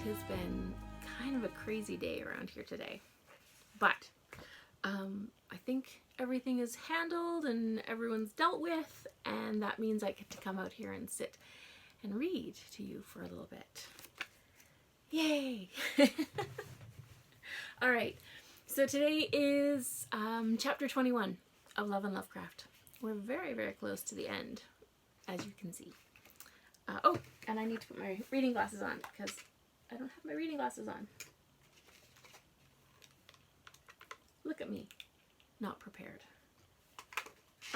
has been kind of a crazy day around here today. But I think everything is handled and everyone's dealt with, and that means I get to come out here and sit and read to you for a little bit. Yay! All right, so today is chapter 21 of Love and Lovecraft. We're very, very close to the end, as you can see. Oh, and I need to put my reading glasses on because I don't have my reading glasses on. Look at me, not prepared.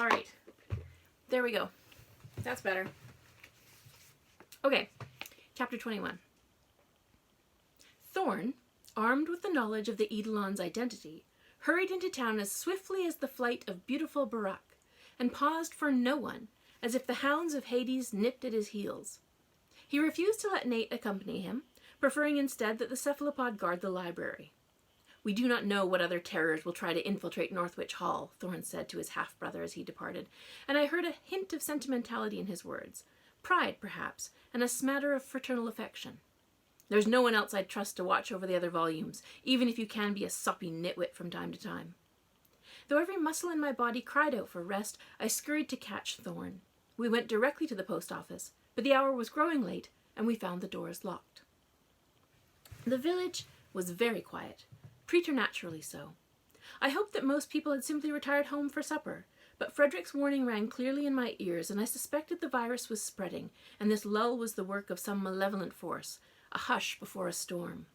All right, there we go. That's better. Okay, chapter 21. Thorn, armed with the knowledge of the Eidolon's identity, hurried into town as swiftly as the flight of beautiful Barak, and paused for no one, as if the hounds of Hades nipped at his heels. He refused to let Nate accompany him, preferring instead that the cephalopod guard the library. "We do not know what other terrors will try to infiltrate Northwich Hall," Thorn said to his half-brother as he departed, and I heard a hint of sentimentality in his words. Pride, perhaps, and a smatter of fraternal affection. "There's no one else I'd trust to watch over the other volumes, even if you can be a soppy nitwit from time to time." Though every muscle in my body cried out for rest, I scurried to catch Thorn. We went directly to the post office, but the hour was growing late, and we found the doors locked. The village was very quiet, preternaturally so. I hoped that most people had simply retired home for supper, but Frederick's warning rang clearly in my ears, and I suspected the virus was spreading, and this lull was the work of some malevolent force, a hush before a storm.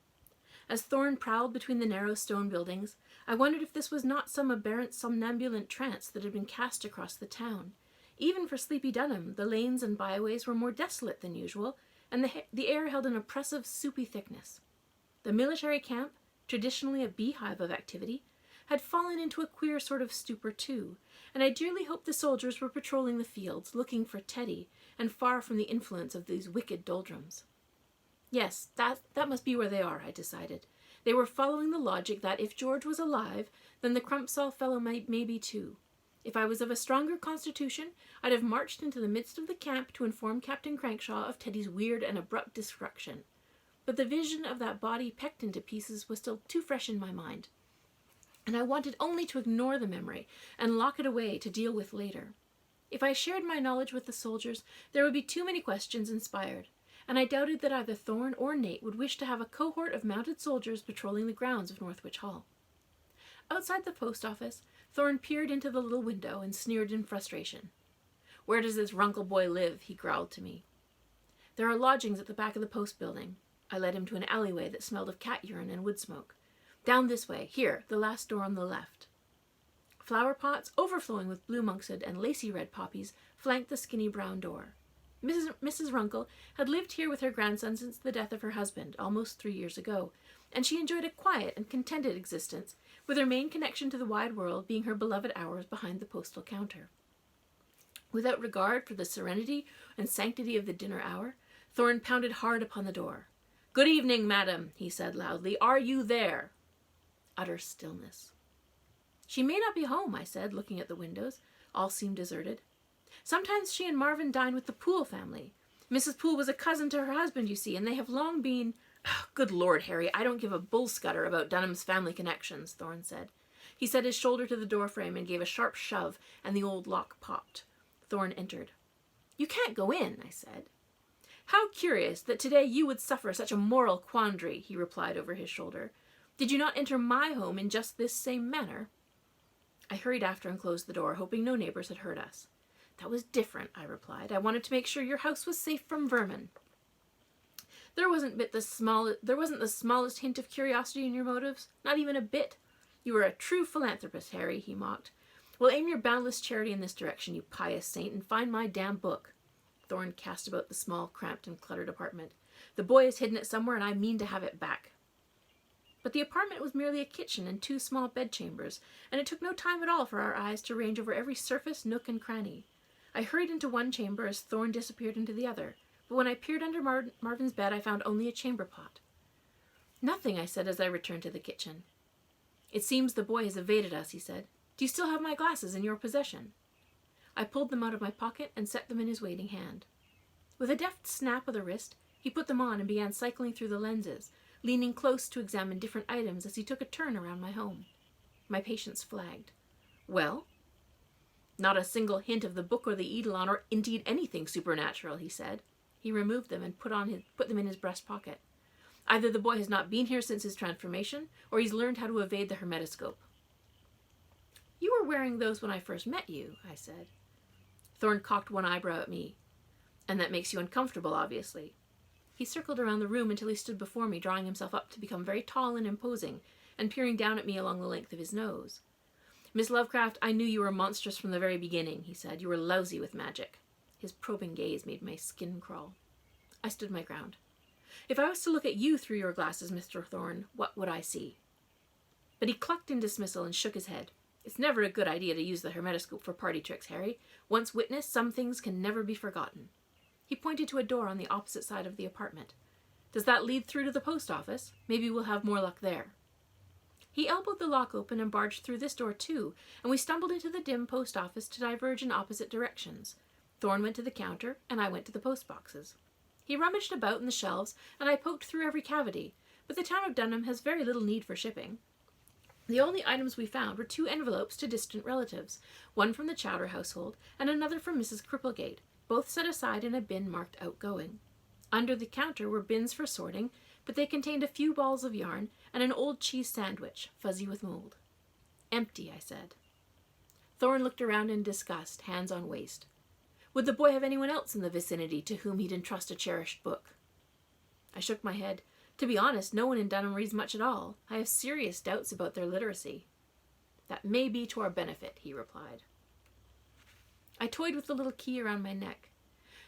As Thorn prowled between the narrow stone buildings, I wondered if this was not some aberrant somnambulant trance that had been cast across the town. Even for sleepy Dunham, the lanes and byways were more desolate than usual, and the air held an oppressive, soupy thickness. The military camp, traditionally a beehive of activity, had fallen into a queer sort of stupor too, and I dearly hoped the soldiers were patrolling the fields, looking for Teddy, and far from the influence of these wicked doldrums. Yes, that must be where they are, I decided. They were following the logic that if George was alive, then the Crumpsall fellow may be too. If I was of a stronger constitution, I'd have marched into the midst of the camp to inform Captain Crankshaw of Teddy's weird and abrupt destruction. But the vision of that body pecked into pieces was still too fresh in my mind, and I wanted only to ignore the memory and lock it away to deal with later. If I shared my knowledge with the soldiers, there would be too many questions inspired, and I doubted that either Thorn or Nate would wish to have a cohort of mounted soldiers patrolling the grounds of Northwich Hall. Outside the post office, Thorn peered into the little window and sneered in frustration. "Where does this Runkle boy live?" he growled to me. "There are lodgings at the back of the post building." I led him to an alleyway that smelled of cat urine and wood smoke. "Down this way, here, the last door on the left." Flower pots, overflowing with blue monkshood and lacy red poppies, flanked the skinny brown door. Mrs. Runkle had lived here with her grandson since the death of her husband, almost 3 years ago, and she enjoyed a quiet and contented existence, with her main connection to the wide world being her beloved hours behind the postal counter. Without regard for the serenity and sanctity of the dinner hour, Thorn pounded hard upon the door. "Good evening, madam," he said loudly. "Are you there?" Utter stillness. "She may not be home," I said, looking at the windows. All seemed deserted. "Sometimes she and Marvin dine with the Poole family. Mrs. Poole was a cousin to her husband, you see, and they have long been—" "Good Lord, Harry, I don't give a bull scutter about Dunham's family connections," Thorn said. He set his shoulder to the doorframe and gave a sharp shove, and the old lock popped. Thorn entered. "You can't go in," I said. "How curious that today you would suffer such a moral quandary," he replied over his shoulder. "Did you not enter my home in just this same manner?" I hurried after and closed the door, hoping no neighbors had heard us. "That was different," I replied. "I wanted to make sure your house was safe from vermin." There wasn't the smallest hint of curiosity in your motives, not even a bit. "You are a true philanthropist, Harry," he mocked. "Well, aim your boundless charity in this direction, you pious saint, and find my damn book." Thorn cast about the small, cramped, and cluttered apartment. "The boy has hidden it somewhere, and I mean to have it back." But the apartment was merely a kitchen and 2 small bedchambers, and it took no time at all for our eyes to range over every surface, nook, and cranny. I hurried into one chamber as Thorn disappeared into the other, but when I peered under Marvin's bed, I found only a chamber pot. "Nothing," I said as I returned to the kitchen. "It seems the boy has evaded us," he said. "Do you still have my glasses in your possession?" I pulled them out of my pocket and set them in his waiting hand. With a deft snap of the wrist, he He put them on and began cycling through the lenses, leaning close to examine different items as he took a turn around my home. My patience flagged. Well? Not a single hint of the book or the eidolon or indeed anything supernatural, he said. He removed them and put them in his breast pocket. Either the boy has not been here since his transformation, or he's learned how to evade the hermetoscope. You were wearing those when I first met you, I said. Thorne cocked one eyebrow at me. And that makes you uncomfortable, obviously. He circled around the room until he stood before me, drawing himself up to become very tall and imposing, and peering down at me along the length of his nose. Miss Lovecraft, I knew you were monstrous from the very beginning, he said. You were lousy with magic. His probing gaze made my skin crawl. I stood my ground. If I was to look at you through your glasses, Mr. Thorne, what would I see? But he clucked in dismissal and shook his head. It's never a good idea to use the hermetoscope for party tricks, Harry. Once witnessed, some things can never be forgotten. He pointed to a door on the opposite side of the apartment. Does that lead through to the post office? Maybe we'll have more luck there. He elbowed the lock open and barged through this door too, and we stumbled into the dim post office to diverge in opposite directions. Thorne went to the counter, and I went to the post boxes. He rummaged about in the shelves, and I poked through every cavity, but the town of Dunham has very little need for shipping. The only items we found were 2 envelopes to distant relatives, one from the Chowder household and another from Mrs. Cripplegate, both set aside in a bin marked outgoing. Under the counter were bins for sorting, but they contained a few balls of yarn and an old cheese sandwich, fuzzy with mold. Empty, I said. Thorne looked around in disgust, hands on waist. Would the boy have anyone else in the vicinity to whom he'd entrust a cherished book? I shook my head. To be honest, no one in Dunham reads much at all. I have serious doubts about their literacy. That may be to our benefit, he replied. I toyed with the little key around my neck.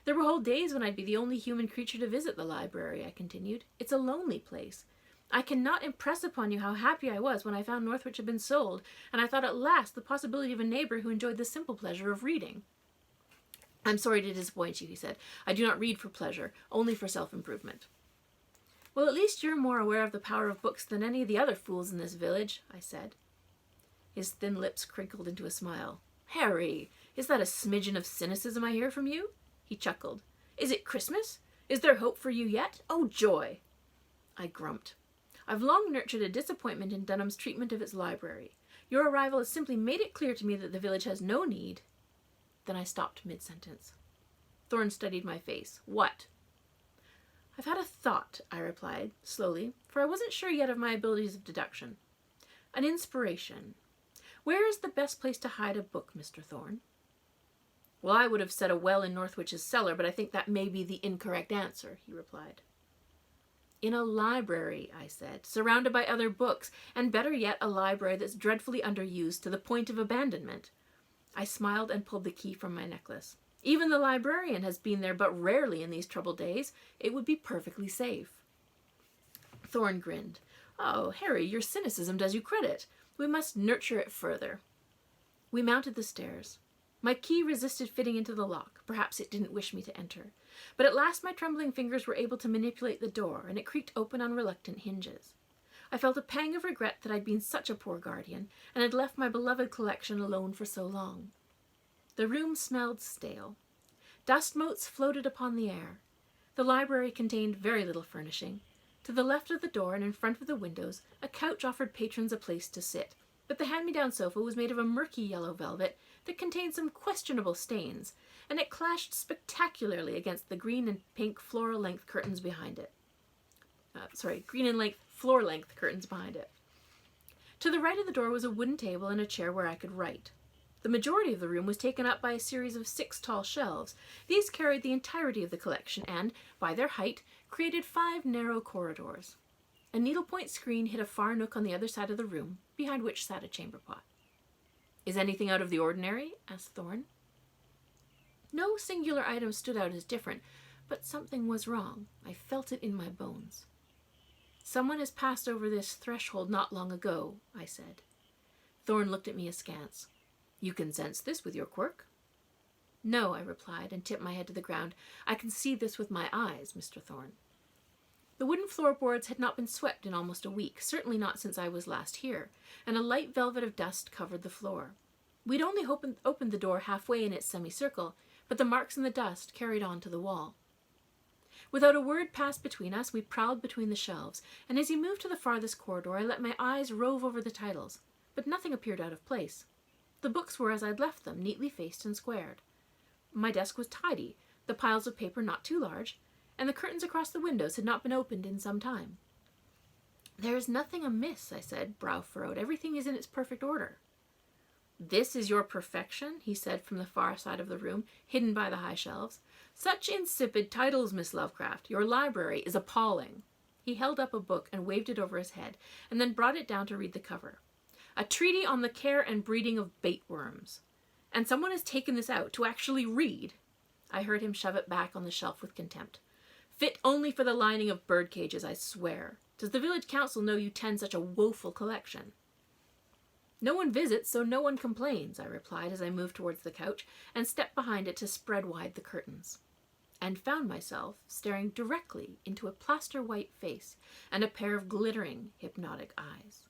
There were whole days when I'd be the only human creature to visit the library, I continued. It's a lonely place. I cannot impress upon you how happy I was when I found Northwich had been sold, and I thought at last the possibility of a neighbor who enjoyed the simple pleasure of reading. I'm sorry to disappoint you, he said. I do not read for pleasure, only for self-improvement. Well, at least you're more aware of the power of books than any of the other fools in this village, I said. His thin lips crinkled into a smile. Harry, is that a smidgen of cynicism I hear from you? He chuckled. Is it Christmas? Is there hope for you yet? Oh, joy! I grumped. I've long nurtured a disappointment in Dunham's treatment of its library. Your arrival has simply made it clear to me that the village has no need. Then I stopped mid-sentence. Thorne studied my face. What? I've had a thought, I replied, slowly, for I wasn't sure yet of my abilities of deduction. An inspiration. Where is the best place to hide a book, Mr. Thorne? Well, I would have said a well in Northwich's cellar, but I think that may be the incorrect answer, he replied. In a library, I said, surrounded by other books, and better yet, a library that's dreadfully underused to the point of abandonment. I smiled and pulled the key from my necklace. Even the librarian has been there but rarely in these troubled days. It would be perfectly safe. Thorne grinned. Oh, Harry, your cynicism does you credit. We must nurture it further. We mounted the stairs. My key resisted fitting into the lock. Perhaps it didn't wish me to enter. But at last my trembling fingers were able to manipulate the door, and it creaked open on reluctant hinges. I felt a pang of regret that I'd been such a poor guardian, and had left my beloved collection alone for so long. The room smelled stale. Dust motes floated upon the air. The library contained very little furnishing. To the left of the door and in front of the windows, a couch offered patrons a place to sit, but the hand-me-down sofa was made of a murky yellow velvet that contained some questionable stains, and it clashed spectacularly against the green and pink floor-length curtains behind it. Floor-length curtains behind it. To the right of the door was a wooden table and a chair where I could write. The majority of the room was taken up by a series of 6 tall shelves. These carried the entirety of the collection and, by their height, created 5 narrow corridors. A needlepoint screen hid a far nook on the other side of the room, behind which sat a chamber pot. Is anything out of the ordinary? Asked Thorne. No singular item stood out as different, but something was wrong. I felt it in my bones. Someone has passed over this threshold not long ago, I said. Thorne looked at me askance. You can sense this with your quirk? No, I replied, and tipped my head to the ground. I can see this with my eyes, Mr. Thorne. The wooden floorboards had not been swept in almost a week, certainly not since I was last here, and a light velvet of dust covered the floor. We'd only opened the door halfway in its semicircle, but the marks in the dust carried on to the wall. Without a word passed between us, we prowled between the shelves, and as he moved to the farthest corridor, I let my eyes rove over the titles, but nothing appeared out of place. The books were as I'd left them, neatly faced and squared. My desk was tidy, the piles of paper not too large, and the curtains across the windows had not been opened in some time. "There is nothing amiss," I said, brow furrowed. "Everything is in its perfect order." "This is your perfection?" he said from the far side of the room, hidden by the high shelves. "Such insipid titles, Miss Lovecraft. Your library is appalling." He held up a book and waved it over his head, and then brought it down to read the cover. "A treatise on the care and breeding of bait worms. And someone has taken this out to actually read." I heard him shove it back on the shelf with contempt. "Fit only for the lining of bird cages, I swear. Does the village council know you tend such a woeful collection?" "No one visits, so no one complains," I replied as I moved towards the couch and stepped behind it to spread wide the curtains, and found myself staring directly into a plaster-white face and a pair of glittering, hypnotic eyes.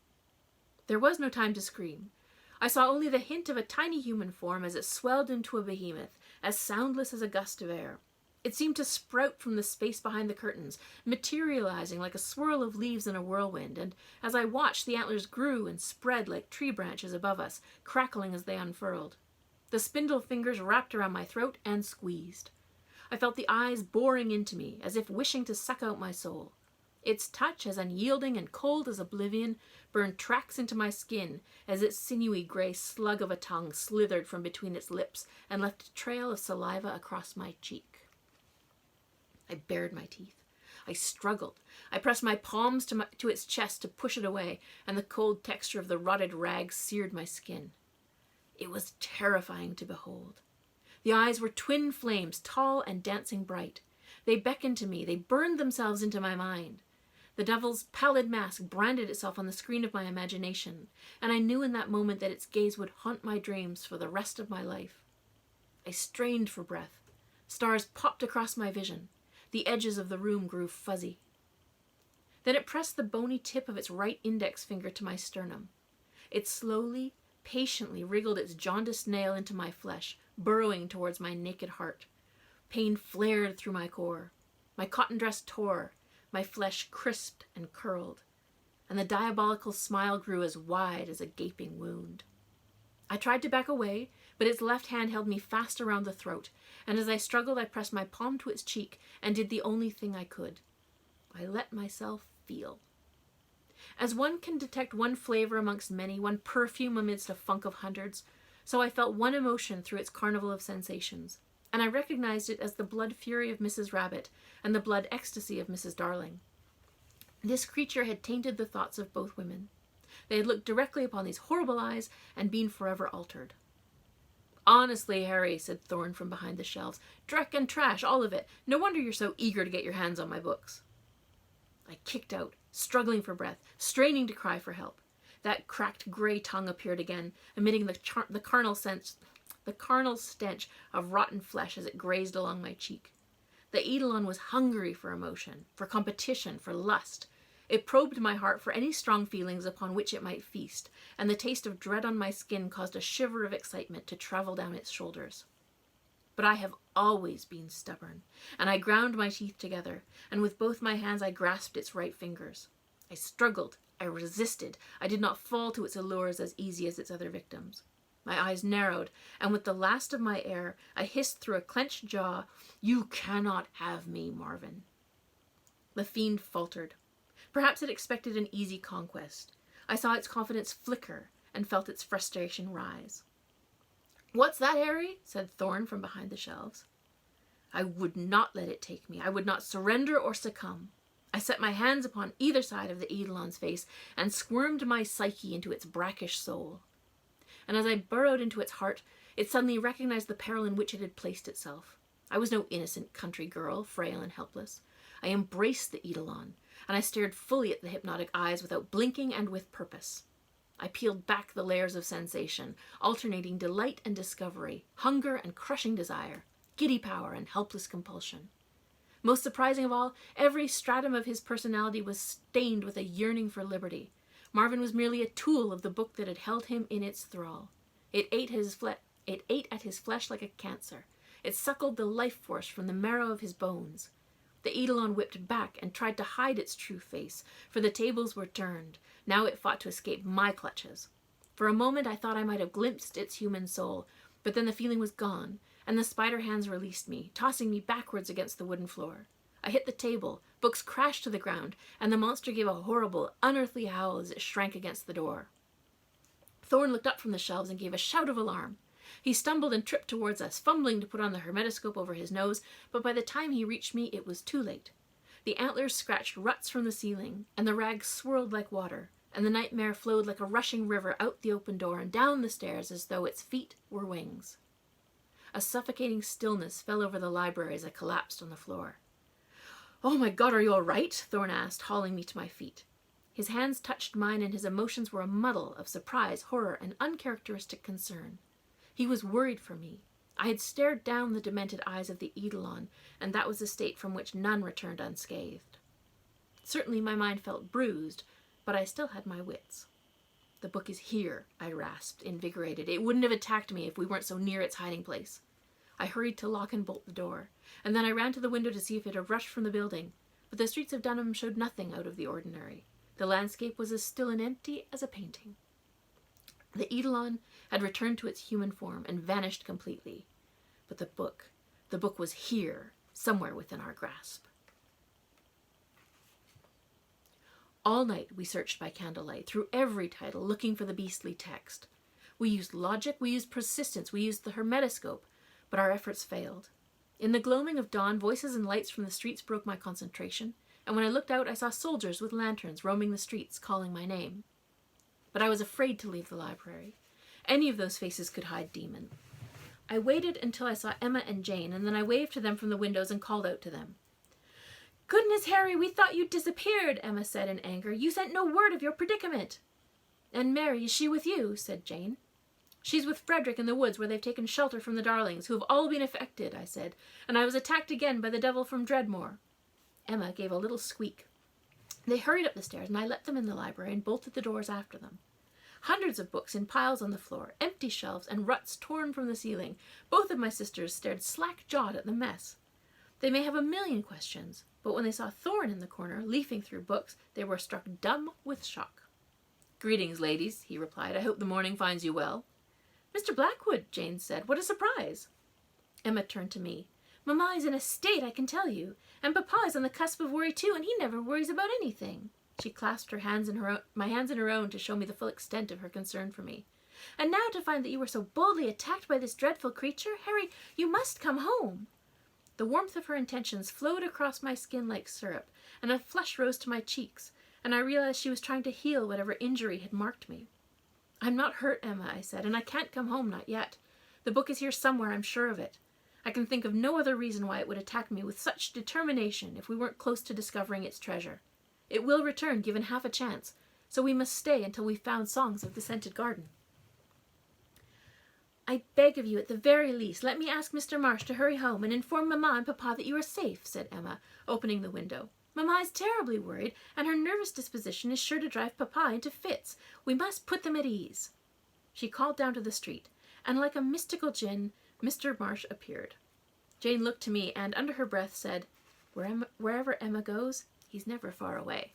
There was no time to scream. I saw only the hint of a tiny human form as it swelled into a behemoth, as soundless as a gust of air. It seemed to sprout from the space behind the curtains, materializing like a swirl of leaves in a whirlwind, and as I watched, the antlers grew and spread like tree branches above us, crackling as they unfurled. The spindle fingers wrapped around my throat and squeezed. I felt the eyes boring into me, as if wishing to suck out my soul. Its touch, as unyielding and cold as oblivion, burned tracks into my skin as its sinewy gray slug of a tongue slithered from between its lips and left a trail of saliva across my cheek. I bared my teeth. I struggled. I pressed my palms to its chest to push it away, and the cold texture of the rotted rags seared my skin. It was terrifying to behold. The eyes were twin flames, tall and dancing bright. They beckoned to me. They burned themselves into my mind. The devil's pallid mask branded itself on the screen of my imagination, and I knew in that moment that its gaze would haunt my dreams for the rest of my life. I strained for breath. Stars popped across my vision. The edges of the room grew fuzzy. Then it pressed the bony tip of its right index finger to my sternum. It slowly, patiently wriggled its jaundiced nail into my flesh, burrowing towards my naked heart. Pain flared through my core. My cotton dress tore. My flesh crisped and curled. And the diabolical smile grew as wide as a gaping wound. I tried to back away, but its left hand held me fast around the throat, and as I struggled, I pressed my palm to its cheek and did the only thing I could. I let myself feel. As one can detect one flavor amongst many, one perfume amidst a funk of hundreds, so I felt one emotion through its carnival of sensations, and I recognized it as the blood fury of Mrs. Rabbit and the blood ecstasy of Mrs. Darling. This creature had tainted the thoughts of both women. They had looked directly upon these horrible eyes and been forever altered. "Honestly, Harry," said Thorne from behind the shelves, "dreck and trash, all of it. No wonder you're so eager to get your hands on my books." I kicked out, struggling for breath, straining to cry for help. That cracked gray tongue appeared again, emitting the carnal stench of rotten flesh as it grazed along my cheek. The Eidolon was hungry for emotion, for competition, for lust. It probed my heart for any strong feelings upon which it might feast, and the taste of dread on my skin caused a shiver of excitement to travel down its shoulders. But I have always been stubborn, and I ground my teeth together, and with both my hands I grasped its right fingers. I struggled, I resisted, I did not fall to its allures as easy as its other victims. My eyes narrowed, and with the last of my air, I hissed through a clenched jaw, "You cannot have me, Marvin." The fiend faltered. Perhaps it expected an easy conquest. I saw its confidence flicker and felt its frustration rise. "What's that, Harry?" said Thorne from behind the shelves. I would not let it take me. I would not surrender or succumb. I set my hands upon either side of the Eidolon's face and squirmed my psyche into its brackish soul. And as I burrowed into its heart, it suddenly recognized the peril in which it had placed itself. I was no innocent country girl, frail and helpless. I embraced the Eidolon, and I stared fully at the hypnotic eyes without blinking and with purpose. I peeled back the layers of sensation, alternating delight and discovery, hunger and crushing desire, giddy power and helpless compulsion. Most surprising of all, every stratum of his personality was stained with a yearning for liberty. Marvin was merely a tool of the book that had held him in its thrall. It ate at his flesh like a cancer. It suckled the life force from the marrow of his bones. The eidolon whipped back and tried to hide its true face, for the tables were turned. Now it fought to escape my clutches. For a moment I thought I might have glimpsed its human soul, but then the feeling was gone, and the spider hands released me, tossing me backwards against the wooden floor. I hit the table, books crashed to the ground, and the monster gave a horrible, unearthly howl as it shrank against the door. Thorn looked up from the shelves and gave a shout of alarm. He stumbled and tripped towards us, fumbling to put on the hermetoscope over his nose, but by the time he reached me, it was too late. The antlers scratched ruts from the ceiling, and the rags swirled like water, and the nightmare flowed like a rushing river out the open door and down the stairs as though its feet were wings. A suffocating stillness fell over the library as I collapsed on the floor. "Oh my God, are you all right?" Thorn asked, hauling me to my feet. His hands touched mine, and his emotions were a muddle of surprise, horror, and uncharacteristic concern. He was worried for me. I had stared down the demented eyes of the eidolon, and that was a state from which none returned unscathed. Certainly my mind felt bruised, but I still had my wits. "The book is here," I rasped, invigorated. "It wouldn't have attacked me if we weren't so near its hiding place." I hurried to lock and bolt the door, and then I ran to the window to see if it had rushed from the building, but the streets of Dunham showed nothing out of the ordinary. The landscape was as still and empty as a painting. The eidolon had returned to its human form and vanished completely. But the book was here, somewhere within our grasp. All night we searched by candlelight, through every title, looking for the beastly text. We used logic, we used persistence, we used the hermetoscope, but our efforts failed. In the gloaming of dawn, voices and lights from the streets broke my concentration, and when I looked out I saw soldiers with lanterns roaming the streets, calling my name. But I was afraid to leave the library. Any of those faces could hide demon. I waited until I saw Emma and Jane, and then I waved to them from the windows and called out to them. "Goodness, Harry, we thought you'd disappeared," Emma said in anger. "You sent no word of your predicament." "And Mary, is she with you?" said Jane. "She's with Frederick in the woods, where they've taken shelter from the Darlings, who have all been affected," I said, "and I was attacked again by the devil from Dreadmore." Emma gave a little squeak. They hurried up the stairs, and I let them in the library and bolted the doors after them. Hundreds of books in piles on the floor, empty shelves, and ruts torn from the ceiling. Both of my sisters stared slack-jawed at the mess. They may have a million questions, but when they saw Thorn in the corner, leafing through books, they were struck dumb with shock. "Greetings, ladies," he replied. "I hope the morning finds you well." "Mr. Blackwood," Jane said. "What a surprise!" Emma turned to me. "Mamma is in a state, I can tell you. And Papa is on the cusp of worry too, and he never worries about anything." She clasped my hands in her own to show me the full extent of her concern for me. "And now to find that you were so boldly attacked by this dreadful creature. Harry, you must come home." The warmth of her intentions flowed across my skin like syrup, and a flush rose to my cheeks, and I realized she was trying to heal whatever injury had marked me. "I'm not hurt, Emma," I said, "and I can't come home, not yet. The book is here somewhere, I'm sure of it. I can think of no other reason why it would attack me with such determination if we weren't close to discovering its treasure. It will return, given half a chance, so we must stay until we've found Songs of the Scented Garden." "I beg of you, at the very least, let me ask Mr. Marsh to hurry home and inform Mamma and Papa that you are safe," said Emma, opening the window. "Mamma is terribly worried, and her nervous disposition is sure to drive Papa into fits. We must put them at ease." She called down to the street, and like a mystical djinn, Mr. Marsh appeared. Jane looked to me and, under her breath, said, "Wherever Emma goes, he's never far away."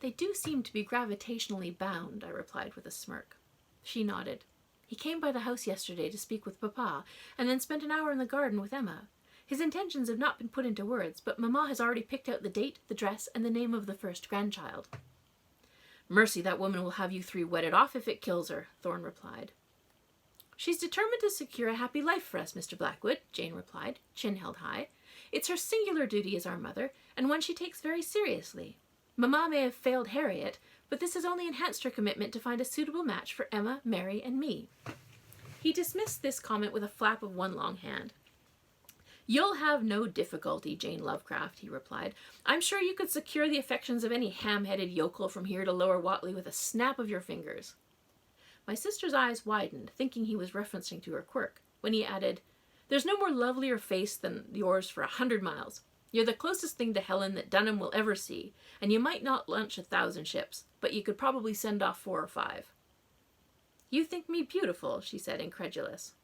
"They do seem to be gravitationally bound," I replied with a smirk. She nodded. "He came by the house yesterday to speak with Papa, and then spent an hour in the garden with Emma. His intentions have not been put into words, but Mamma has already picked out the date, the dress, and the name of the first grandchild." "Mercy, that woman will have you three wedded off if it kills her," Thorn replied. "She's determined to secure a happy life for us, Mr. Blackwood," Jane replied, chin held high. "It's her singular duty as our mother, and one she takes very seriously. Mamma may have failed Harriet, but this has only enhanced her commitment to find a suitable match for Emma, Mary, and me." He dismissed this comment with a flap of one long hand. "You'll have no difficulty, Jane Lovecraft," he replied. "I'm sure you could secure the affections of any ham-headed yokel from here to Lower Watley with a snap of your fingers." My sister's eyes widened, thinking he was referencing to her quirk, when he added, "There's no more lovelier face than yours for 100 miles. You're the closest thing to Helen that Dunham will ever see, and you might not launch 1,000 ships, but you could probably send off 4 or 5. "You think me beautiful," she said, incredulous.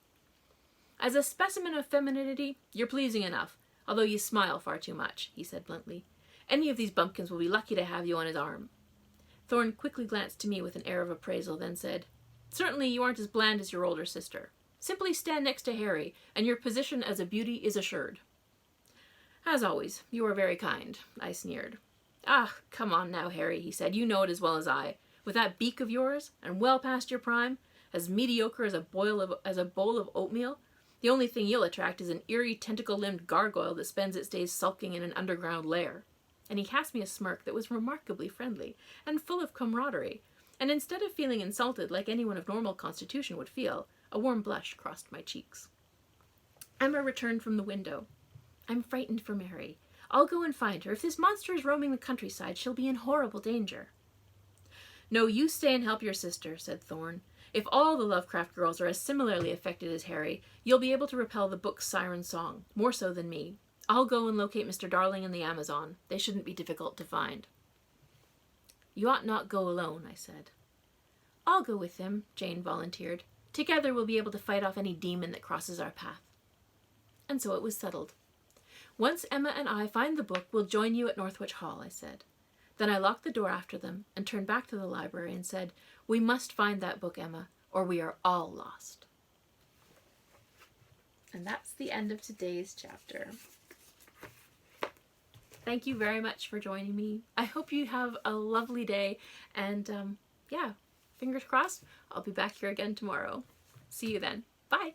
"As a specimen of femininity, you're pleasing enough, although you smile far too much," he said bluntly. "Any of these bumpkins will be lucky to have you on his arm." Thorn quickly glanced to me with an air of appraisal, then said, "Certainly you aren't as bland as your older sister. Simply stand next to Harry, and your position as a beauty is assured." "As always, you are very kind," I sneered. "Ah, come on now, Harry," he said. "You know it as well as I. With that beak of yours, and well past your prime, as mediocre as a bowl of oatmeal, the only thing you'll attract is an eerie tentacle-limbed gargoyle that spends its days sulking in an underground lair." And he cast me a smirk that was remarkably friendly and full of camaraderie, and instead of feeling insulted like anyone of normal constitution would feel, a warm blush crossed my cheeks. Emma returned from the window. "I'm frightened for Mary. I'll go and find her. If this monster is roaming the countryside, she'll be in horrible danger." "No, you stay and help your sister," said Thorn. "If all the Lovecraft girls are as similarly affected as Harry, you'll be able to repel the book's siren song, more so than me. I'll go and locate Mr. Darling and the Amazon. They shouldn't be difficult to find." "You ought not go alone," I said. "I'll go with him," Jane volunteered. "Together we'll be able to fight off any demon that crosses our path." And so it was settled. "Once Emma and I find the book, we'll join you at Northwich Hall," I said. Then I locked the door after them and turned back to the library and said, "We must find that book, Emma, or we are all lost." And that's the end of today's chapter. Thank you very much for joining me. I hope you have a lovely day, and yeah, fingers crossed, I'll be back here again tomorrow. See you then. Bye!